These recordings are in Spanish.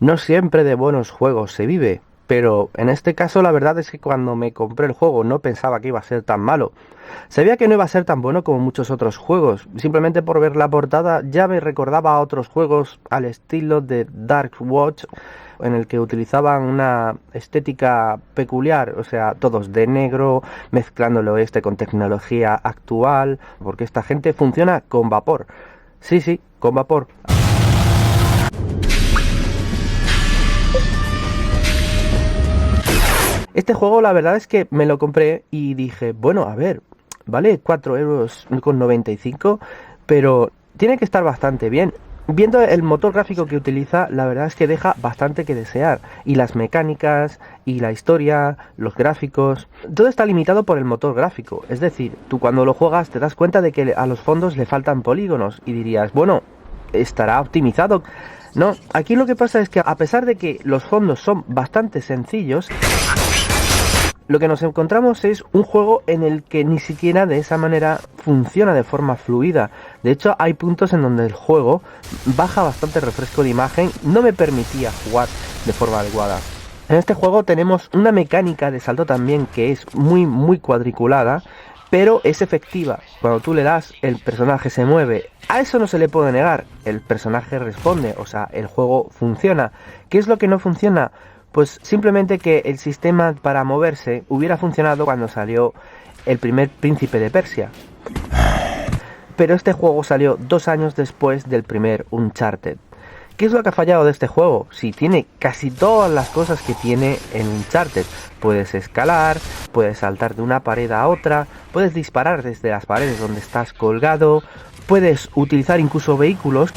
No siempre de buenos juegos se vive, pero en este caso la verdad es que cuando me compré el juego no pensaba que iba a ser tan malo. Sabía que no iba a ser tan bueno como muchos otros juegos, simplemente por ver la portada ya me recordaba a otros juegos al estilo de Dark Watch, en el que utilizaban una estética peculiar, o sea, todos de negro, mezclando el oeste con tecnología actual, porque esta gente funciona con vapor. Sí, sí, con vapor. Este juego la verdad es que me lo compré y dije, bueno, a ver, vale 4,95 €, pero tiene que estar bastante bien. Viendo el motor gráfico que utiliza, la verdad es que deja bastante que desear. Y las mecánicas, y la historia, los gráficos, todo está limitado por el motor gráfico. Es decir, tú cuando lo juegas te das cuenta de que a los fondos le faltan polígonos y dirías, bueno, estará optimizado. No, aquí lo que pasa es que a pesar de que los fondos son bastante sencillos, lo que nos encontramos es un juego en el que ni siquiera de esa manera funciona de forma fluida. De hecho, hay puntos en donde el juego baja bastante refresco de imagen, no me permitía jugar de forma adecuada. En este juego tenemos una mecánica de salto también que es muy cuadriculada, pero es efectiva. Cuando tú le das, el personaje se mueve. A eso no se le puede negar. El personaje responde, o sea, el juego funciona. ¿Qué es lo que no funciona? Pues simplemente que el sistema para moverse hubiera funcionado cuando salió el primer Príncipe de Persia. Pero este juego salió 2 años después del primer Uncharted. ¿Qué es lo que ha fallado de este juego? Si tiene casi todas las cosas que tiene en Uncharted. Puedes escalar, puedes saltar de una pared a otra, puedes disparar desde las paredes donde estás colgado, puedes utilizar incluso vehículos,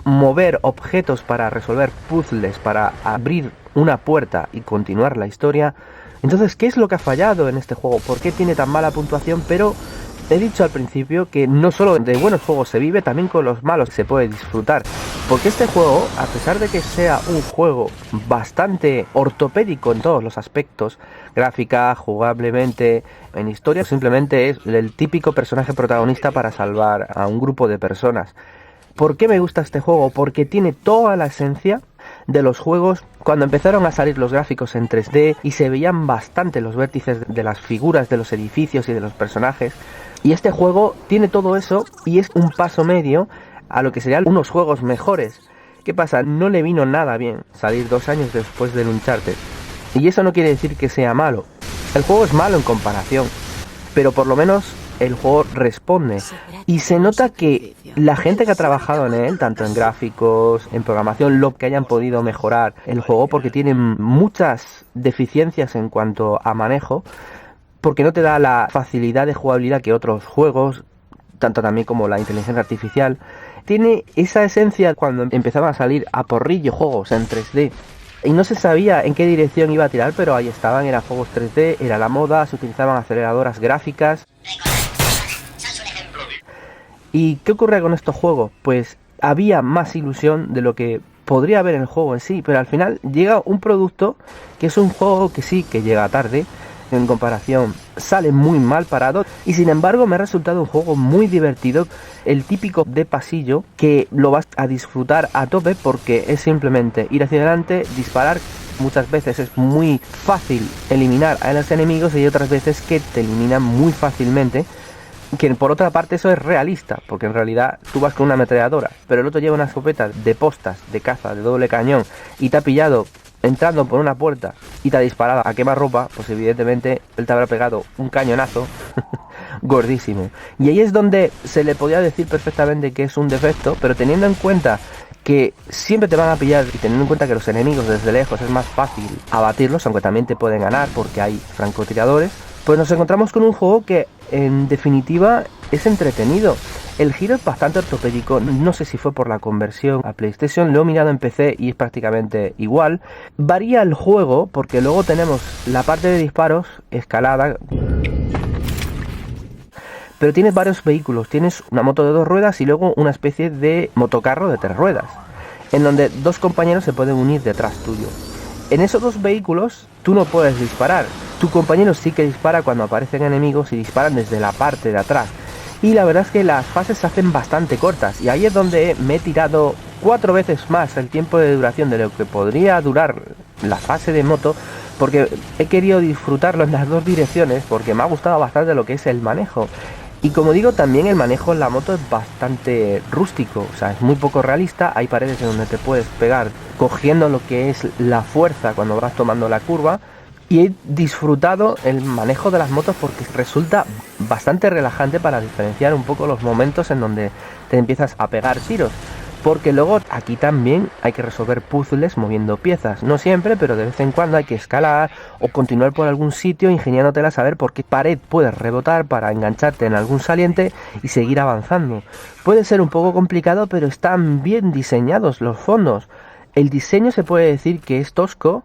mover objetos para resolver puzzles, para abrir una puerta y continuar la historia. Entonces, ¿qué es lo que ha fallado en este juego? ¿Por qué tiene tan mala puntuación? Pero he dicho al principio que no solo de buenos juegos se vive, también con los malos se puede disfrutar. Porque este juego, a pesar de que sea un juego bastante ortopédico en todos los aspectos, gráfica, jugablemente, en historia, simplemente es el típico personaje protagonista para salvar a un grupo de personas. ¿Por qué me gusta este juego? Porque tiene toda la esencia de los juegos cuando empezaron a salir los gráficos en 3D y se veían bastante los vértices de las figuras de los edificios y de los personajes. Y este juego tiene todo eso y es un paso medio a lo que serían unos juegos mejores. ¿Qué pasa? No le vino nada bien salir 2 años después del Uncharted. Y eso no quiere decir que sea malo. El juego es malo en comparación, pero por lo menos el juego responde. Y se nota que la gente que ha trabajado en él, tanto en gráficos, en programación, lo que hayan podido mejorar el juego, porque tiene muchas deficiencias en cuanto a manejo, porque no te da la facilidad de jugabilidad que otros juegos, tanto también como la inteligencia artificial. Tiene esa esencia cuando empezaban a salir a porrillo juegos en 3D. Y no se sabía en qué dirección iba a tirar, pero ahí estaban, eran juegos 3D, era la moda, se utilizaban aceleradoras gráficas. ¿Y qué ocurre con estos juegos? Pues había más ilusión de lo que podría haber en el juego en sí, pero al final llega un producto que es un juego que sí, que llega tarde, en comparación sale muy mal parado, y sin embargo me ha resultado un juego muy divertido, el típico de pasillo que lo vas a disfrutar a tope porque es simplemente ir hacia adelante, disparar. Muchas veces es muy fácil eliminar a los enemigos y hay otras veces que te eliminan muy fácilmente. Que por otra parte eso es realista, porque en realidad tú vas con una ametralladora, pero el otro lleva una escopeta de postas, de caza, de doble cañón, y te ha pillado entrando por una puerta y te ha disparado a quemarropa, pues evidentemente él te habrá pegado un cañonazo gordísimo. Y ahí es donde se le podía decir perfectamente que es un defecto, pero teniendo en cuenta que siempre te van a pillar y teniendo en cuenta que los enemigos desde lejos es más fácil abatirlos, aunque también te pueden ganar porque hay francotiradores, pues nos encontramos con un juego que en definitiva es entretenido. El giro es bastante ortopédico, no sé si fue por la conversión a PlayStation, lo he mirado en PC y es prácticamente igual. Varía el juego porque luego tenemos la parte de disparos, escalada, pero tienes varios vehículos, tienes una moto de 2 ruedas y luego una especie de motocarro de 3 ruedas, en donde 2 compañeros se pueden unir detrás tuyo. En esos 2 vehículos tú no puedes disparar, tu compañero sí que dispara cuando aparecen enemigos y disparan desde la parte de atrás. Y la verdad es que las fases se hacen bastante cortas y ahí es donde me he tirado 4 veces más el tiempo de duración de lo que podría durar la fase de moto, porque he querido disfrutarlo en las dos direcciones, porque me ha gustado bastante lo que es el manejo. Y como digo, también el manejo en la moto es bastante rústico, o sea, es muy poco realista. Hay paredes en donde te puedes pegar cogiendo lo que es la fuerza cuando vas tomando la curva. Y he disfrutado el manejo de las motos porque resulta bastante relajante para diferenciar un poco los momentos en donde te empiezas a pegar tiros. Porque luego aquí también hay que resolver puzzles moviendo piezas. No siempre, pero de vez en cuando hay que escalar o continuar por algún sitio ingeniándotela a saber por qué pared puedes rebotar para engancharte en algún saliente y seguir avanzando. Puede ser un poco complicado, pero están bien diseñados los fondos. El diseño se puede decir que es tosco,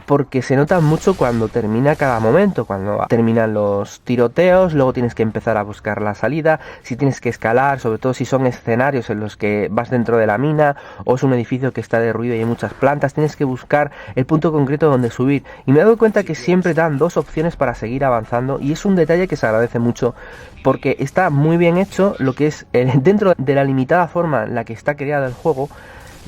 porque se nota mucho cuando termina cada momento, cuando terminan los tiroteos, luego tienes que empezar a buscar la salida, si tienes que escalar, sobre todo si son escenarios en los que vas dentro de la mina o es un edificio que está derruido y hay muchas plantas, tienes que buscar el punto concreto donde subir. Y me he dado cuenta que siempre dan dos opciones para seguir avanzando y es un detalle que se agradece mucho porque está muy bien hecho lo que es dentro de la limitada forma en la que está creado el juego.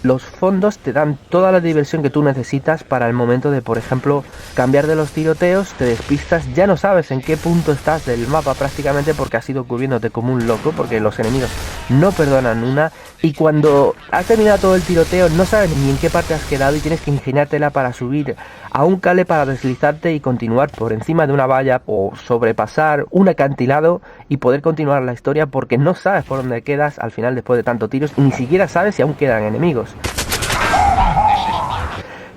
Los fondos te dan toda la diversión que tú necesitas para el momento de, por ejemplo, cambiar de los tiroteos, te despistas, ya no sabes en qué punto estás del mapa prácticamente porque has ido cubriéndote como un loco, porque los enemigos no perdonan una, y cuando has terminado todo el tiroteo no sabes ni en qué parte has quedado y tienes que ingeniártela para subir a un cable para deslizarte y continuar por encima de una valla o sobrepasar un acantilado y poder continuar la historia porque no sabes por dónde quedas al final después de tantos tiros y ni siquiera sabes si aún quedan enemigos.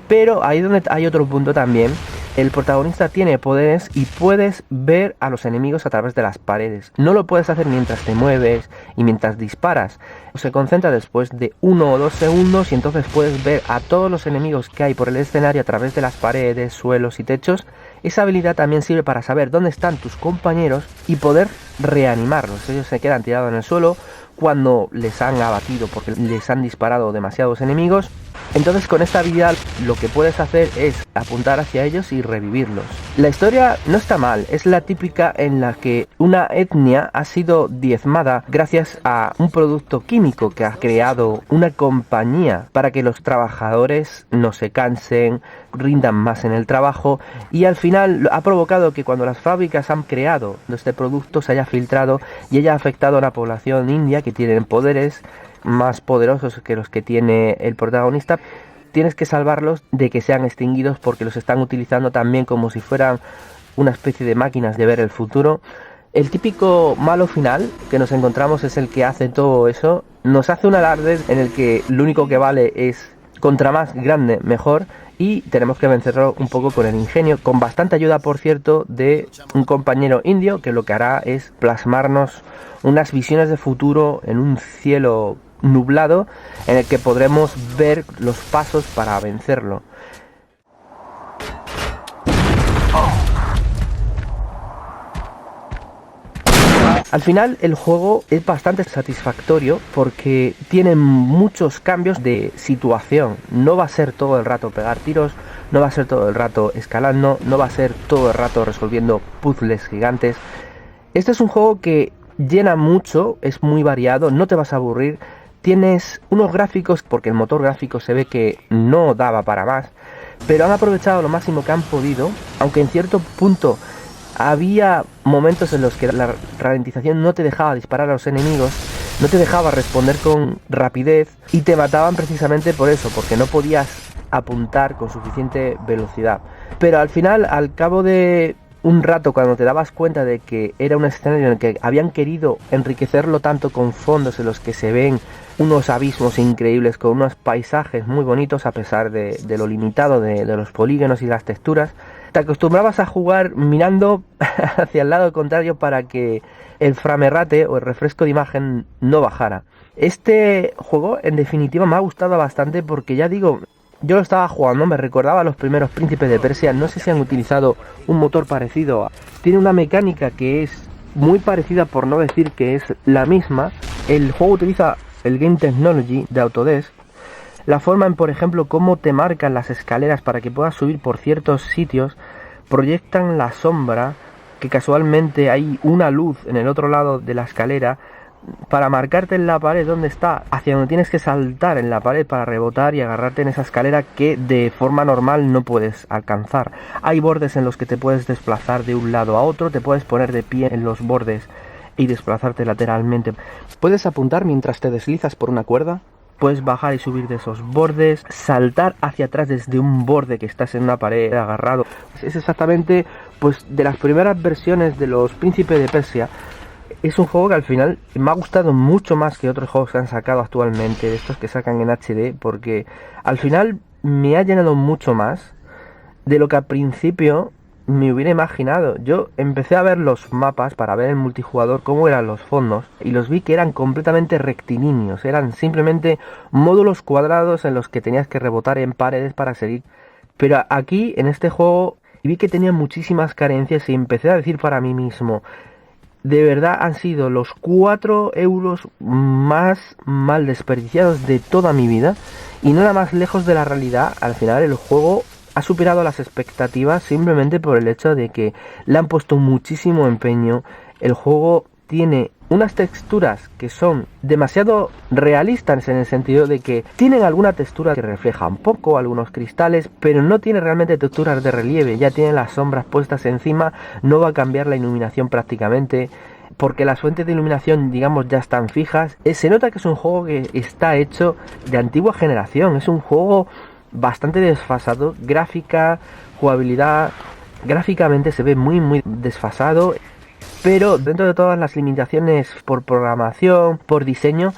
Pero ahí es donde hay otro punto también. El protagonista tiene poderes y puedes ver a los enemigos a través de las paredes. No lo puedes hacer mientras te mueves y mientras disparas. Se concentra después de 1 o 2 segundos y entonces puedes ver a todos los enemigos que hay por el escenario a través de las paredes, suelos y techos. Esa habilidad también sirve para saber dónde están tus compañeros y poder reanimarlos. Ellos se quedan tirados en el suelo cuando les han abatido porque les han disparado demasiados enemigos. Entonces con esta habilidad lo que puedes hacer es apuntar hacia ellos y revivirlos. La historia no está mal, es la típica en la que una etnia ha sido diezmada gracias a un producto químico que ha creado una compañía para que los trabajadores no se cansen, rindan más en el trabajo y al final ha provocado que cuando las fábricas han creado este producto se haya filtrado y haya afectado a la población india que tienen poderes más poderosos que los que tiene el protagonista. Tienes que salvarlos de que sean extinguidos porque los están utilizando también como si fueran una especie de máquinas de ver el futuro. El típico malo final que nos encontramos es el que hace todo eso. Nos hace un alarde en el que lo único que vale es contra más grande mejor y tenemos que vencerlo un poco con el ingenio, con bastante ayuda por cierto de un compañero indio que lo que hará es plasmarnos unas visiones de futuro en un cielo nublado en el que podremos ver los pasos para vencerlo. Al final el juego es bastante satisfactorio porque tiene muchos cambios de situación. No va a ser todo el rato pegar tiros, no va a ser todo el rato escalando, no va a ser todo el rato resolviendo puzzles gigantes. Este es un juego que llena mucho, es muy variado, no te vas a aburrir. Tienes unos gráficos, porque el motor gráfico se ve que no daba para más, pero han aprovechado lo máximo que han podido, aunque en cierto punto había momentos en los que la ralentización no te dejaba disparar a los enemigos, no te dejaba responder con rapidez y te mataban precisamente por eso, porque no podías apuntar con suficiente velocidad. Pero al final, al cabo de un rato, cuando te dabas cuenta de que era un escenario en el que habían querido enriquecerlo tanto con fondos en los que se ven unos abismos increíbles con unos paisajes muy bonitos a pesar de lo limitado de los polígonos y las texturas, te acostumbrabas a jugar mirando hacia el lado contrario para que el framerate o el refresco de imagen no bajara. Este juego en definitiva me ha gustado bastante porque ya digo, yo lo estaba jugando, me recordaba a los primeros Príncipes de Persia, no sé si han utilizado un motor parecido. Tiene una mecánica que es muy parecida, por no decir que es la misma. El juego utiliza el Game Technology de Autodesk. La forma en, por ejemplo, cómo te marcan las escaleras para que puedas subir por ciertos sitios, proyectan la sombra, que casualmente hay una luz en el otro lado de la escalera, para marcarte en la pared dónde está, hacia donde tienes que saltar en la pared para rebotar y agarrarte en esa escalera que de forma normal no puedes alcanzar. Hay bordes en los que te puedes desplazar de un lado a otro, te puedes poner de pie en los bordes y desplazarte lateralmente. Puedes apuntar mientras te deslizas por una cuerda, puedes bajar y subir de esos bordes, saltar hacia atrás desde un borde que estás en una pared agarrado. Es exactamente pues de las primeras versiones de los Príncipe de Persia. Es un juego que al final me ha gustado mucho más que otros juegos que han sacado actualmente, de estos que sacan en HD, porque al final me ha llenado mucho más de lo que al principio me hubiera imaginado. Yo empecé a ver los mapas para ver el multijugador cómo eran los fondos y los vi que eran completamente rectilíneos, eran simplemente módulos cuadrados en los que tenías que rebotar en paredes para seguir. Pero aquí en este juego vi que tenía muchísimas carencias y empecé a decir para mí mismo, de verdad han sido los 4 euros más mal desperdiciados de toda mi vida y nada más lejos de la realidad. Al final el juego ha superado las expectativas simplemente por el hecho de que le han puesto muchísimo empeño. El juego tiene unas texturas que son demasiado realistas en el sentido de que tienen alguna textura que refleja un poco, algunos cristales, pero no tiene realmente texturas de relieve, ya tiene las sombras puestas encima, no va a cambiar la iluminación prácticamente, porque las fuentes de iluminación, digamos, ya están fijas. Se nota que es un juego que está hecho de antigua generación, es un juego bastante desfasado, jugabilidad, gráficamente se ve muy desfasado. Pero dentro de todas las limitaciones por programación, por diseño,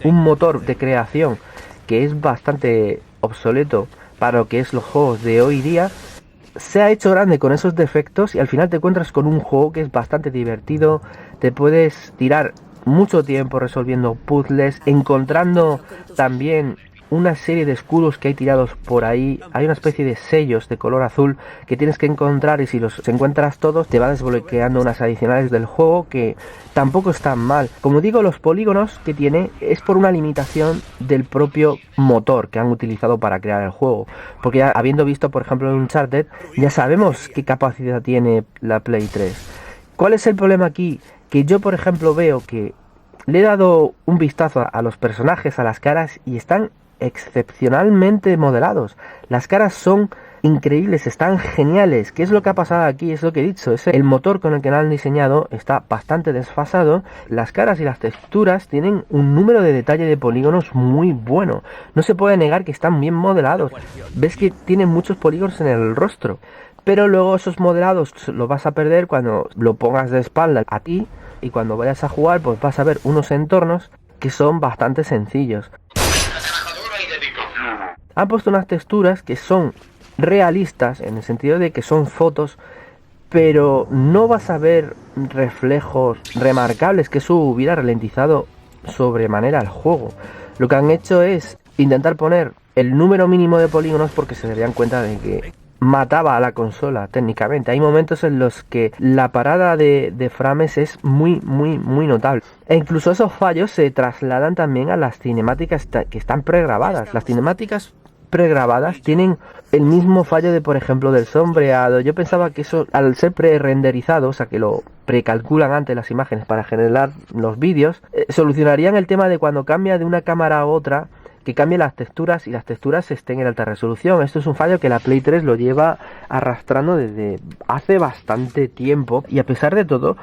un motor de creación que es bastante obsoleto para lo que es los juegos de hoy día, se ha hecho grande con esos defectos y al final te encuentras con un juego que es bastante divertido, te puedes tirar mucho tiempo resolviendo puzzles, encontrando también una serie de escudos que hay tirados por ahí. Hay una especie de sellos de color azul que tienes que encontrar y si los encuentras todos te va desbloqueando unas adicionales del juego que tampoco están mal. Como digo, los polígonos que tiene es por una limitación del propio motor que han utilizado para crear el juego, porque ya habiendo visto por ejemplo en Uncharted ya sabemos qué capacidad tiene la Play 3. ¿Cuál es el problema aquí? Que yo por ejemplo veo que le he dado un vistazo a los personajes, a las caras y están excepcionalmente modelados. Las caras son increíbles, están geniales. ¿Qué es lo que ha pasado aquí? Es lo que he dicho, es el motor con el que lo han diseñado está bastante desfasado. Las caras y las texturas tienen un número de detalle de polígonos muy bueno. No se puede negar que están bien modelados. Ves que tienen muchos polígonos en el rostro, pero luego esos modelados los vas a perder cuando lo pongas de espalda a ti y cuando vayas a jugar pues vas a ver unos entornos que son bastante sencillos. Han puesto unas texturas que son realistas en el sentido de que son fotos, pero no vas a ver reflejos remarcables, que eso hubiera ralentizado sobremanera el juego. Lo que han hecho es intentar poner el número mínimo de polígonos porque se darían cuenta de que mataba a la consola técnicamente. Hay momentos en los que la parada de frames es muy notable. E incluso esos fallos se trasladan también a las cinemáticas que están pregrabadas. Las cinemáticas pregrabadas tienen el mismo fallo de, por ejemplo, del sombreado. Yo pensaba que eso, al ser pre-renderizado, o sea que lo precalculan antes las imágenes para generar los vídeos, solucionarían el tema de cuando cambia de una cámara a otra, que cambien las texturas y las texturas estén en alta resolución. Esto es un fallo que la Play 3 lo lleva arrastrando desde hace bastante tiempo y a pesar de todo,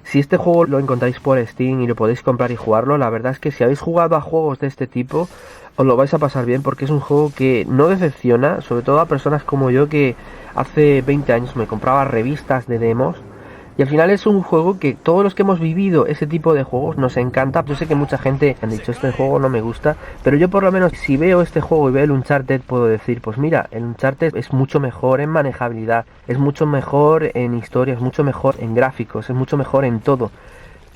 si este juego lo encontráis por Steam y lo podéis comprar y jugarlo, la verdad es que si habéis jugado a juegos de este tipo os lo vais a pasar bien porque es un juego que no decepciona, sobre todo a personas como yo que hace 20 años me compraba revistas de demos. Y al final es un juego que todos los que hemos vivido ese tipo de juegos nos encanta. Yo sé que mucha gente han dicho este juego no me gusta, pero yo por lo menos si veo este juego y veo el Uncharted puedo decir, pues mira, el Uncharted es mucho mejor en manejabilidad, es mucho mejor en historia, es mucho mejor en gráficos, es mucho mejor en todo.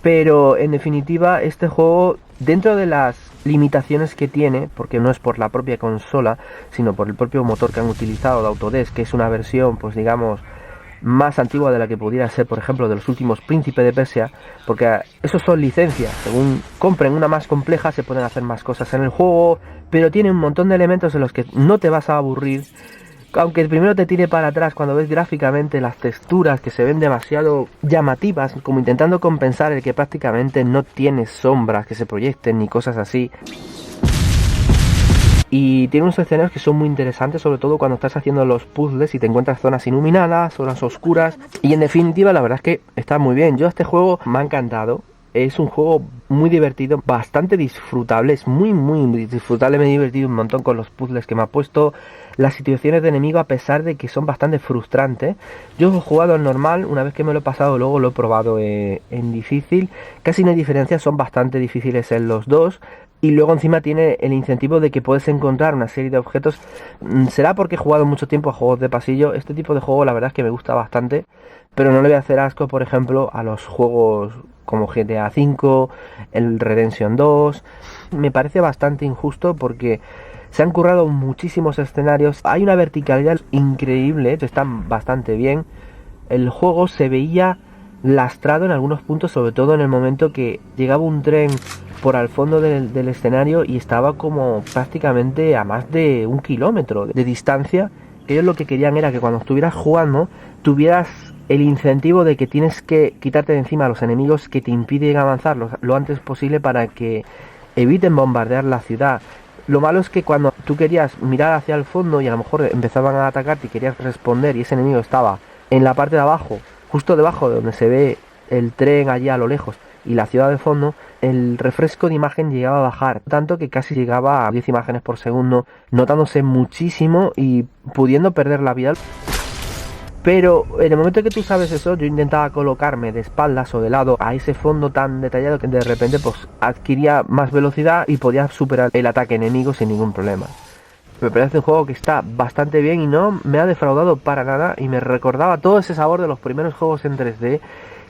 Pero en definitiva este juego, dentro de las limitaciones que tiene, porque no es por la propia consola, sino por el propio motor que han utilizado de Autodesk, que es una versión pues digamos más antigua de la que pudiera ser, por ejemplo, de los últimos Príncipe de Persia, porque esos son licencias, según compren una más compleja se pueden hacer más cosas en el juego, pero tiene un montón de elementos en los que no te vas a aburrir Aunque primero te tire para atrás cuando ves gráficamente las texturas que se ven demasiado llamativas, como intentando compensar el que prácticamente no tiene sombras que se proyecten ni cosas así. Y tiene unos escenarios que son muy interesantes, sobre todo cuando estás haciendo los puzzles y te encuentras zonas iluminadas, zonas oscuras. Y en definitiva, la verdad es que está muy bien. Yo este juego me ha encantado. Es un juego muy divertido, bastante disfrutable, es muy disfrutable, me he divertido un montón con los puzzles que me ha puesto, las situaciones de enemigo a pesar de que son bastante frustrantes. Yo he jugado en normal, una vez que me lo he pasado luego lo he probado en difícil, casi no hay diferencia, son bastante difíciles en los dos. Y luego encima tiene el incentivo de que puedes encontrar una serie de objetos. Será porque he jugado mucho tiempo a juegos de pasillo. Este tipo de juego la verdad es que me gusta bastante. Pero no le voy a hacer asco, por ejemplo, a los juegos como GTA V, el Redemption 2. Me parece bastante injusto porque se han currado muchísimos escenarios. Hay una verticalidad increíble, están bastante bien. El juego se veía lastrado en algunos puntos, sobre todo en el momento que llegaba un tren por al fondo del escenario y estaba como prácticamente a más de 1 kilómetro de distancia. Que ellos lo que querían era que cuando estuvieras jugando tuvieras el incentivo de que tienes que quitarte de encima a los enemigos que te impiden avanzar lo antes posible para que eviten bombardear la ciudad. Lo malo es que cuando tú querías mirar hacia el fondo y a lo mejor empezaban a atacarte y querías responder y ese enemigo estaba en la parte de abajo, justo debajo de donde se ve el tren allí a lo lejos y la ciudad de fondo, el refresco de imagen llegaba a bajar, tanto que casi llegaba a 10 imágenes por segundo, notándose muchísimo y pudiendo perder la vida. Pero en el momento que tú sabes eso, yo intentaba colocarme de espaldas o de lado a ese fondo tan detallado que de repente pues adquiría más velocidad y podía superar el ataque enemigo sin ningún problema. Me parece un juego que está bastante bien y no me ha defraudado para nada y me recordaba todo ese sabor de los primeros juegos en 3D.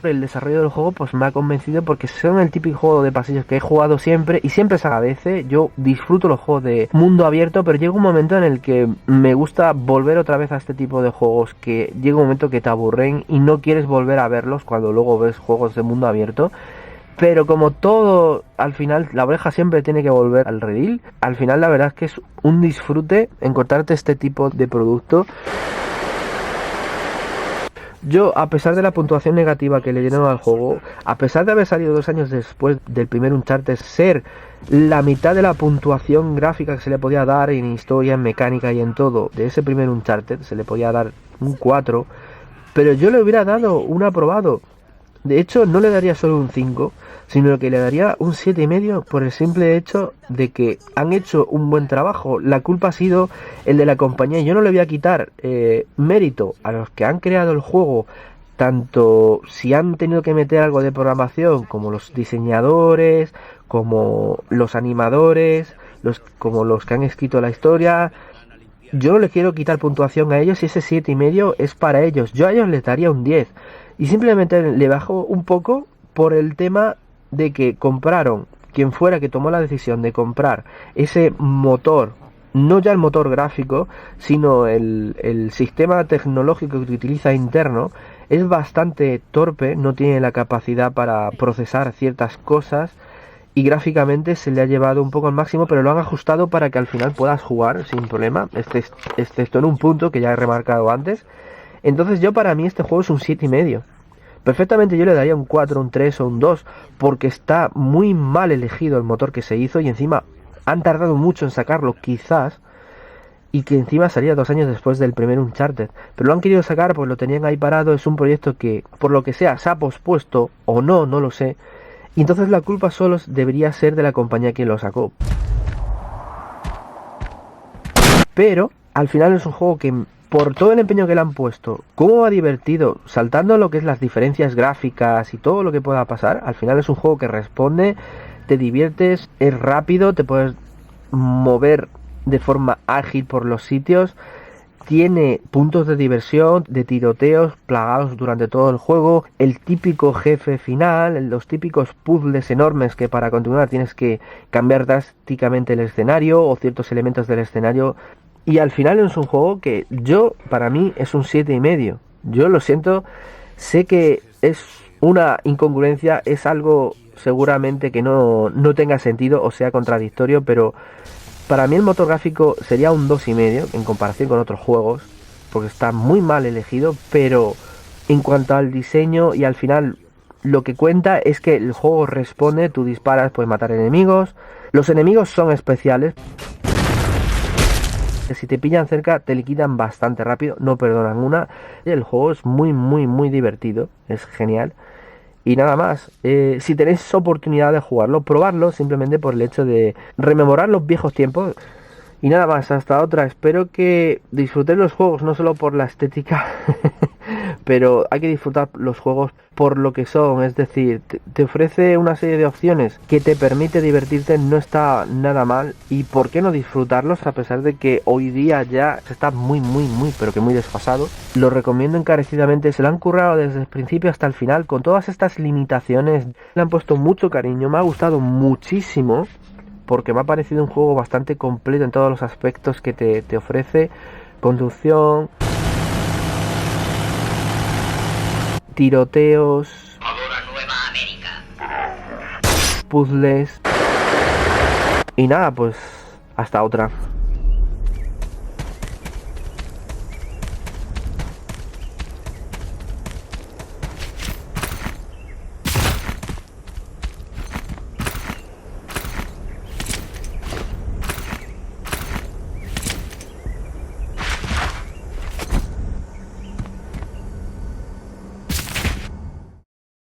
El desarrollo del juego pues me ha convencido porque son el típico juego de pasillos que he jugado siempre y siempre se agradece. Yo disfruto los juegos de mundo abierto, pero llega un momento en el que me gusta volver otra vez a este tipo de juegos, que llega un momento que te aburren y no quieres volver a verlos cuando luego ves juegos de mundo abierto. Pero como todo, al final la oveja siempre tiene que volver al redil. Al final la verdad es que es un disfrute encontrarte este tipo de producto. Yo, a pesar de la puntuación negativa que le dieron al juego, a pesar de haber salido 2 años después del primer Uncharted, ser la mitad de la puntuación gráfica que se le podía dar en historia, en mecánica y en todo de ese primer Uncharted, se le podía dar un 4, pero yo le hubiera dado un aprobado. De hecho, no le daría solo un 5, sino que le daría un 7,5 por el simple hecho de que han hecho un buen trabajo. La culpa ha sido el de la compañía. Yo no le voy a quitar mérito a los que han creado el juego, tanto si han tenido que meter algo de programación, como los diseñadores, como los animadores, como los que han escrito la historia. Yo no les quiero quitar puntuación a ellos y ese 7,5 es para ellos. Yo a ellos les daría un 10. Y simplemente le bajo un poco por el tema de que compraron, quien fuera que tomó la decisión de comprar ese motor, no ya el motor gráfico, sino el sistema tecnológico que utiliza interno, es bastante torpe, no tiene la capacidad para procesar ciertas cosas y gráficamente se le ha llevado un poco al máximo, pero lo han ajustado para que al final puedas jugar sin problema, excepto en un punto que ya he remarcado antes. Entonces yo, para mí, este juego es un 7,5. Perfectamente yo le daría un 4, un 3 o un 2, porque está muy mal elegido el motor que se hizo y encima han tardado mucho en sacarlo, quizás, y que encima salía 2 años después del primer Uncharted. Pero lo han querido sacar porque lo tenían ahí parado, es un proyecto que, por lo que sea, se ha pospuesto o no, no lo sé. Y entonces la culpa solo debería ser de la compañía que lo sacó. Pero al final es un juego que, por todo el empeño que le han puesto, cómo va divertido, saltando lo que es las diferencias gráficas y todo lo que pueda pasar, al final es un juego que responde, te diviertes, es rápido, te puedes mover de forma ágil por los sitios, tiene puntos de diversión, de tiroteos plagados durante todo el juego, el típico jefe final, los típicos puzzles enormes que para continuar tienes que cambiar drásticamente el escenario o ciertos elementos del escenario. Y al final es un juego que para mí es un 7,5. Yo lo siento, sé que es una incongruencia, es algo seguramente que no tenga sentido o sea contradictorio, pero para mí el motor gráfico sería un 2,5 en comparación con otros juegos. porque está muy mal elegido, pero en cuanto al diseño y al final lo que cuenta es que el juego responde, tú disparas, puedes matar enemigos, los enemigos son especiales, si te pillan cerca te liquidan bastante rápido, no perdonan una, el juego es muy divertido, es genial. Y nada más, si tenéis oportunidad de jugarlo, probarlo simplemente por el hecho de rememorar los viejos tiempos. Y nada más, hasta otra. Espero que disfrutéis los juegos, no solo por la estética, pero hay que disfrutar los juegos por lo que son. Es decir, te ofrece una serie de opciones que te permite divertirte, no está nada mal. Y por qué no disfrutarlos, a pesar de que hoy día ya está pero que muy desfasado. Lo recomiendo encarecidamente, se lo han currado desde el principio hasta el final, con todas estas limitaciones. Le han puesto mucho cariño, me ha gustado muchísimo, porque me ha parecido un juego bastante completo en todos los aspectos que te ofrece. Conducción, tiroteos, puzzles. Y nada, pues hasta otra.